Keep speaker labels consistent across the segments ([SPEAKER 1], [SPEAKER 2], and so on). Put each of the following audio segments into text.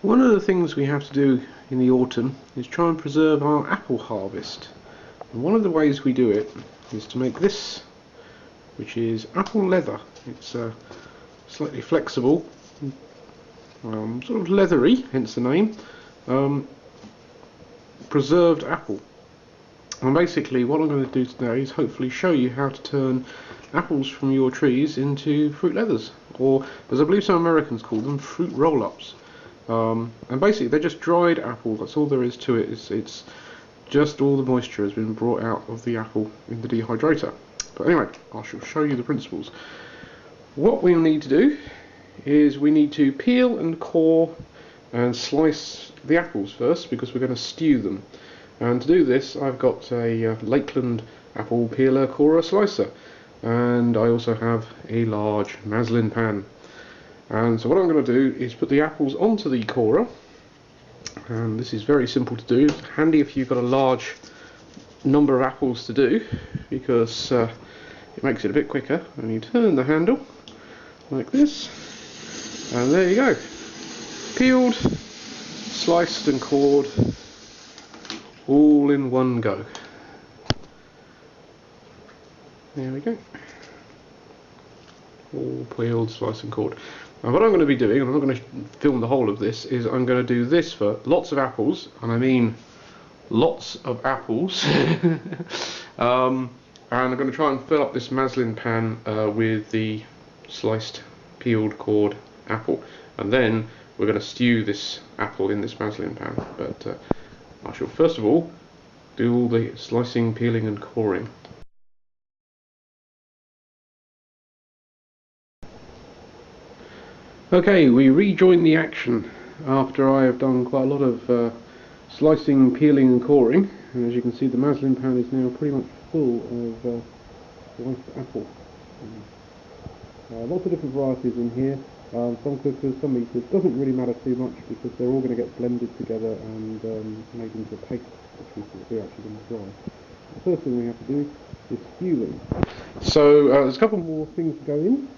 [SPEAKER 1] One of the things we have to do in the autumn is try and preserve our apple harvest. And one of the ways we do it is to make this, which is apple leather. It's slightly flexible, sort of leathery, hence the name, preserved apple. And basically what I'm going to do today is hopefully show you how to turn apples from your trees into fruit leathers, or as I believe some Americans call them, fruit roll-ups. And basically they're just dried apple, that's all there is to it. It's just all the moisture has been brought out of the apple in the dehydrator. But anyway, I shall show you the principles. What we'll need to do is we need to peel and core and slice the apples first, because we're going to stew them. And to do this I've got a Lakeland apple peeler corer slicer, and I also have a large maslin pan. And so what I'm going to do is put the apples onto the corer, and this is very simple to do. It's handy if you've got a large number of apples to do, because it makes it a bit quicker. And you turn the handle like this, and there you go, peeled, sliced and cored, all in one go. There we go, all peeled, sliced and cored. Now what I'm going to be doing, and I'm not going to film the whole of this, is I'm going to do this for lots of apples, and I mean lots of apples. And I'm going to try and fill up this maslin pan with the sliced, peeled, cored apple, and then we're going to stew this apple in this maslin pan. But I shall first of all do all the slicing, peeling and coring. Okay, we rejoin the action after I have done quite a lot of slicing, peeling and coring, and as you can see the maslin pan is now pretty much full of sliced apple. Lots of different varieties in here, some cookers, some eaters. Doesn't really matter too much because they're all going to get blended together and made into a paste, which we're actually going to dry. The first thing we have to do is stew them. So there's a couple more things to go in.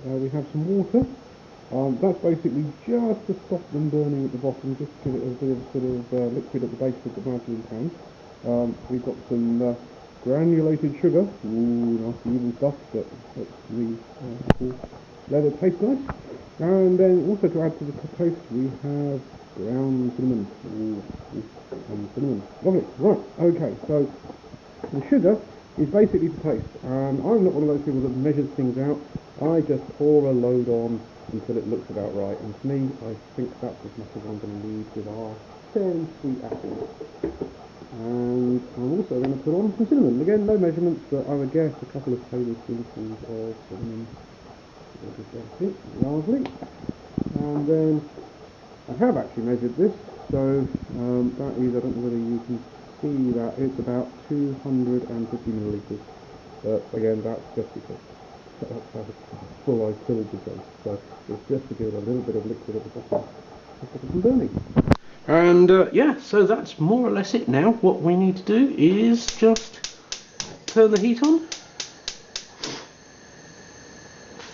[SPEAKER 1] We have some water. That's basically just to stop them burning at the bottom, just to give it a bit of sort of liquid at the base of the maslin pan. We've got some granulated sugar, nice even stuff that makes the leather taste nice. And then also to add to the toast we have ground cinnamon. And cinnamon. Lovely. Right, okay, so the sugar is basically to taste. And I'm not one of those people that measures things out. I just pour a load on until it looks about right, and for me I think that's as much as I'm going to need with our fairly sweet apples. And I'm also going to put on some cinnamon. Again, no measurements, but I would guess a couple of tablespoons of cinnamon. Lovely. And then I have actually measured this, so that is, I don't know whether you can see that, it's about 250 millilitres. But again, that's just because that's how full I filled the jug. So it's just to give it a little bit of liquid at the bottom to stop it from burning. And yeah, so that's more or less it now. What we need to do is just turn the heat on.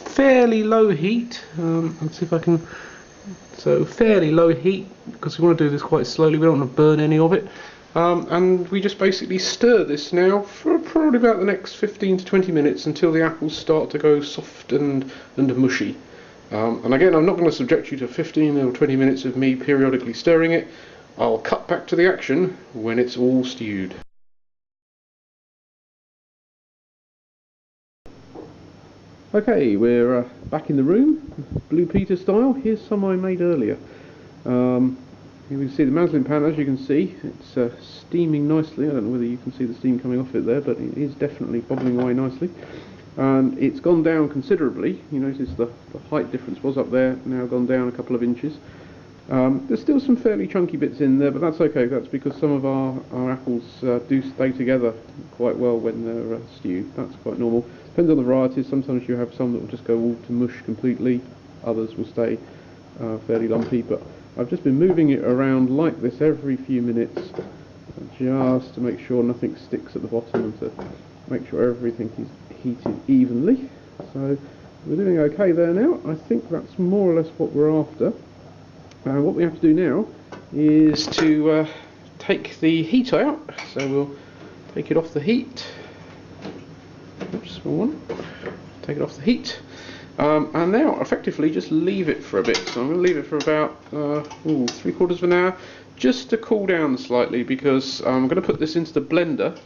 [SPEAKER 1] Fairly low heat. Let's see if I can. So fairly low heat, because we want to do this quite slowly. We don't want to burn any of it. And we just basically stir this now for probably about the next 15 to 20 minutes until the apples start to go soft and mushy. And again, I'm not going to subject you to 15 or 20 minutes of me periodically stirring it. I'll cut back to the action when it's all stewed. Okay, we're back in the room, Blue Peter style. Here's some I made earlier. Here we can see the maslin pan, as you can see, it's steaming nicely. I don't know whether you can see the steam coming off it there, but it is definitely bubbling away nicely. And it's gone down considerably. You notice the height difference was up there, now gone down a couple of inches. There's still some fairly chunky bits in there, but that's okay. That's because some of our apples do stay together quite well when they're stewed. That's quite normal. Depends on the varieties. Sometimes you have some that will just go all to mush completely. Others will stay fairly lumpy, but I've just been moving it around like this every few minutes, just to make sure nothing sticks at the bottom and to make sure everything is heated evenly. So we're doing okay there now. I think that's more or less what we're after. what we have to do now is to take the heat out. So we'll take it off the heat. Oops, small one. Take it off the heat. And now effectively just leave it for a bit. So I'm going to leave it for about 3/4 of an hour, just to cool down slightly, because I'm going to put this into the blender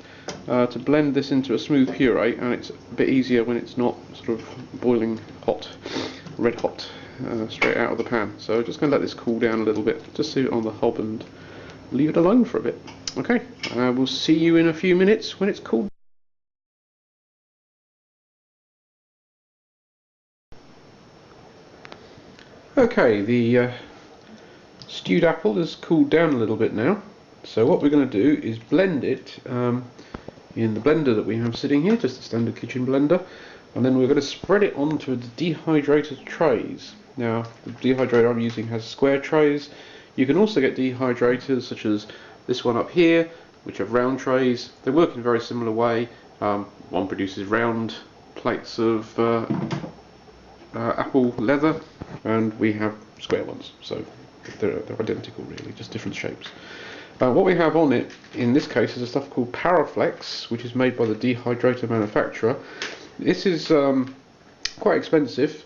[SPEAKER 1] to blend this into a smooth puree, and it's a bit easier when it's not sort of boiling hot, red hot, straight out of the pan. So just going to let this cool down a little bit, just sit it on the hob and leave it alone for a bit. Okay, we'll see you in a few minutes when it's cooled. Okay, the stewed apple has cooled down a little bit now, so what we're going to do is blend it in the blender that we have sitting here, just a standard kitchen blender, and then we're going to spread it onto the dehydrated trays. Now, the dehydrator I'm using has square trays. You can also get dehydrators such as this one up here, which have round trays. They work in a very similar way. One produces round plates of apple leather, and we have square ones, so they're identical really, just different shapes. What we have on it in this case is a stuff called Paraflex, which is made by the dehydrator manufacturer. This is quite expensive,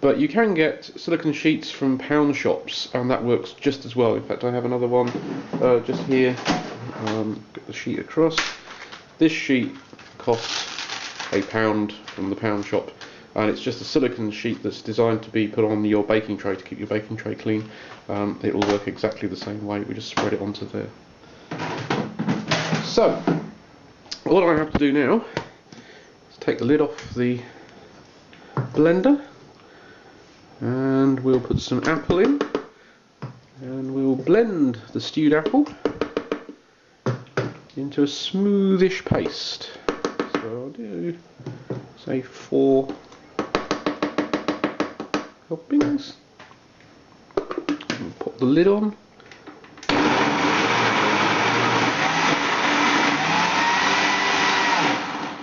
[SPEAKER 1] but you can get silicone sheets from pound shops, and that works just as well. In fact, I have another one just here. Get the sheet across. This sheet costs £1 from the pound shop, and it's just a silicone sheet that's designed to be put on your baking tray to keep your baking tray clean. It will work exactly the same way. We just spread it onto there. So what I have to do now is take the lid off the blender, and we'll put some apple in, and we'll blend the stewed apple into a smoothish paste. So I'll do, say, 4 helpings. And put the lid on.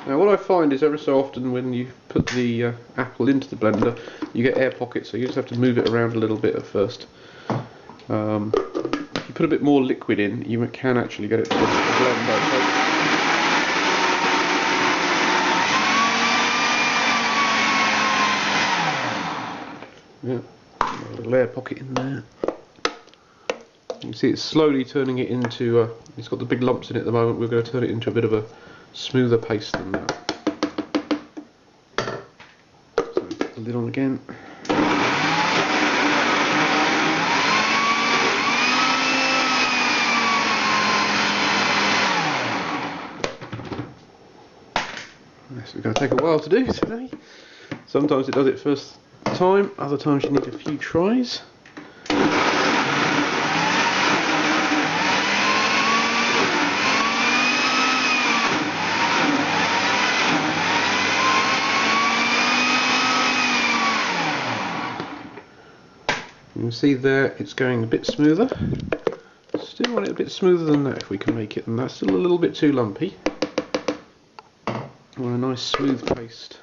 [SPEAKER 1] Now what I find is every so often when you put the apple into the blender, you get air pockets, so you just have to move it around a little bit at first. If you put a bit more liquid in, you can actually get it to blend out. Yeah, a little air pocket in there. You can see it's slowly turning it into, it's got the big lumps in it at the moment, we're going to turn it into a bit of a smoother paste than that. So put the lid on again. This is going to take a while to do today. Sometimes it does it first time, other times you need a few tries. You can see there it's going a bit smoother. Still want it a bit smoother than that if we can make it, and that's still a little bit too lumpy. I want a nice smooth paste.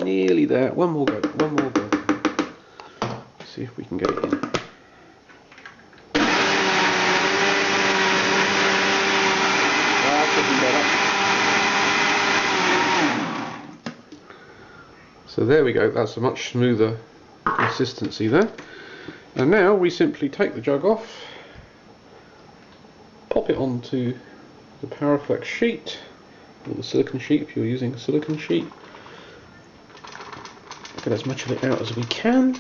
[SPEAKER 1] Nearly there. One more go. One more go. Let's see if we can get it in. So there we go, that's a much smoother consistency there. And now we simply take the jug off, pop it onto the Paraflex sheet, or the silicone sheet if you're using a silicone sheet. Get as much of it out as we can.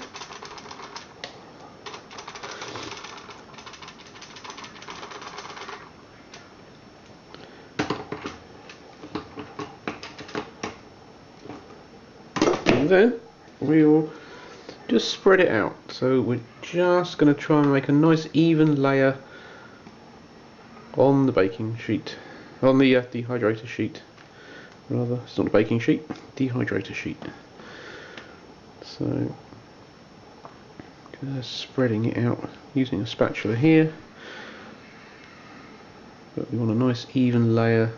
[SPEAKER 1] And then we'll just spread it out. So we're just going to try and make a nice even layer on the baking sheet, on the dehydrator sheet. Rather, it's not a baking sheet, dehydrator sheet. So just spreading it out using a spatula here.
[SPEAKER 2] but we want a nice even layer.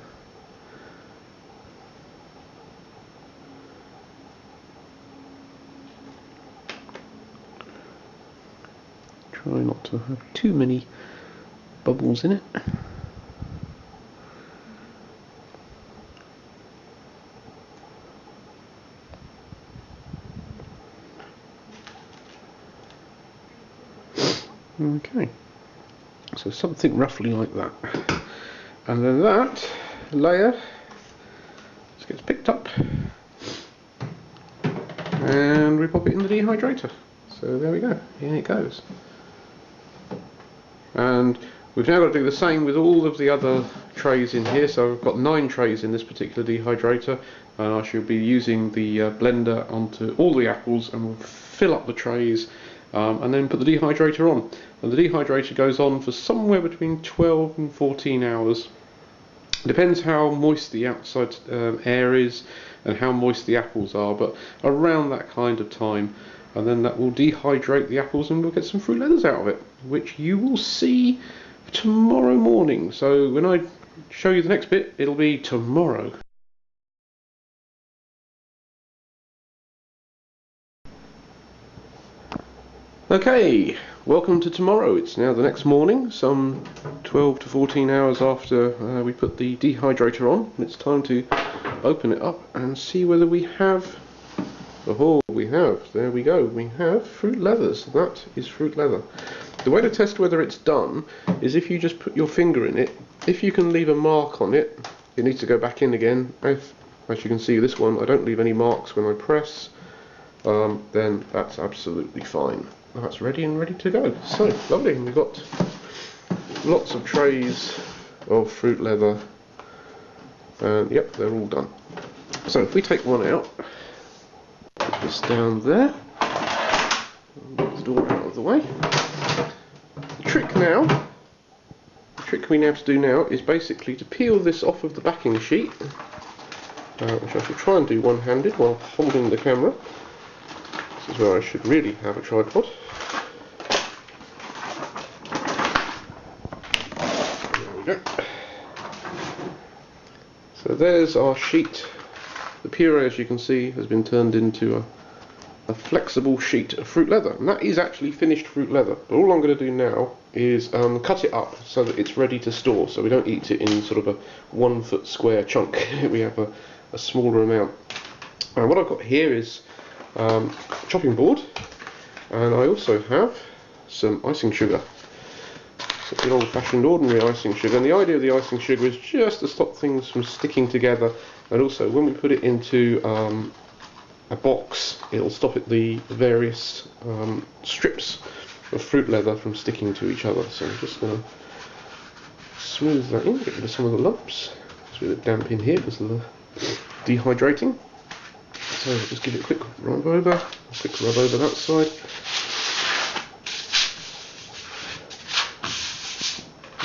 [SPEAKER 2] Try not to have too many bubbles in it. Okay, so something roughly like that, and then that layer just gets picked up and we pop it in the dehydrator. So there we go, in it goes. And we've now got to do the same with all of the other trays in here. So I've got 9 trays in this particular dehydrator, and I shall be using the blender onto all the apples, and we'll fill up the trays and then put the dehydrator on. And the dehydrator goes on for somewhere between 12 and 14 hours. Depends how moist the outside air is and how moist the apples are, but around that kind of time. And then that will dehydrate the apples and we'll get some fruit leathers out of it, which you will see tomorrow morning. So when I show you the next bit, it'll be tomorrow. Okay, welcome to tomorrow. It's now the next morning, some 12 to 14 hours after we put the dehydrator on. It's time to open it up and see whether we have... Oh, we have. There we go. We have fruit leathers. That is fruit leather. The way to test whether it's done is if you just put your finger in it. If you can leave a mark on it, it needs to go back in again. If, as you can see, this one, I don't leave any marks when I press, then that's absolutely fine. That's ready and ready to go. So, lovely. We've got lots of trays of fruit leather. And, yep, they're all done. So, if we take one out, put this down there, get the door out of the way. The trick we have to do now is basically to peel this off of the backing sheet, which I shall try and do one-handed while holding the camera. This is where I should really have a tripod. There we go. So there's our sheet. The puree, as you can see, has been turned into a flexible sheet of fruit leather, and that is actually finished fruit leather. But all I'm going to do now is cut it up so that it's ready to store, so we don't eat it in sort of a 1 foot square chunk. We have a smaller amount. And what I've got here is a chopping board, and I also have some icing sugar. So it's an old-fashioned ordinary icing sugar, and the idea of the icing sugar is just to stop things from sticking together, and also when we put it into a box, it'll stop the various strips of fruit leather from sticking to each other. So I'm just going to smooth that in, get rid of some of the lumps. It's a bit damp in here because of the dehydrating. So I'll just give it a quick rub over, that side.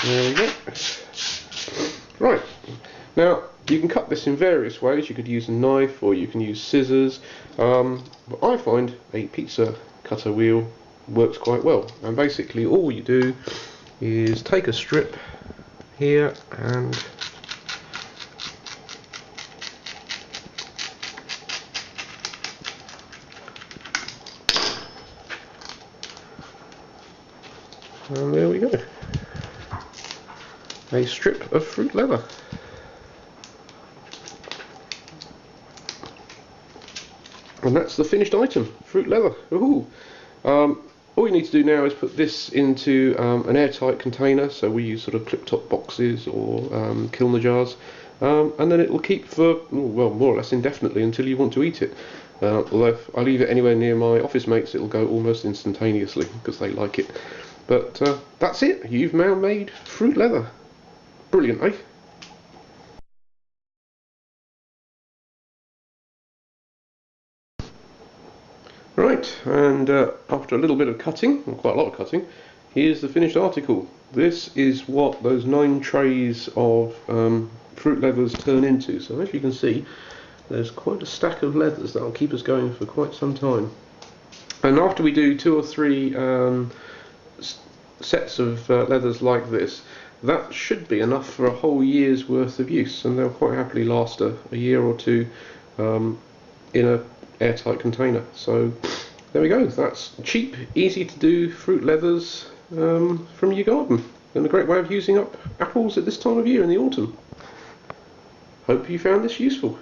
[SPEAKER 2] There we go. Right, now you can cut this in various ways. You could use a knife or you can use scissors, but I find a pizza cutter wheel works quite well. And basically all you do is take a strip here and there we go, a strip of fruit leather. And that's the finished item, fruit leather. Ooh. All you need to do now is put this into an airtight container, so we use sort of clip-top boxes or Kilner jars, and then it will keep for, well, more or less indefinitely until you want to eat it. Although if I leave it anywhere near my office mates, it will go almost instantaneously because they like it. But that's it, you've now made fruit leather. Brilliant, eh? Right, and after a little bit of cutting, or quite a lot of cutting, here's the finished article. This is what those 9 trays of fruit leathers turn into. So as you can see, there's quite a stack of leathers that will keep us going for quite some time. And after we do 2 or 3 sets of leathers like this, that should be enough for a whole year's worth of use, and they'll quite happily last a year or two in a airtight container. So there we go, that's cheap, easy to do fruit leathers from your garden, and a great way of using up apples at this time of year in the autumn. Hope you found this useful.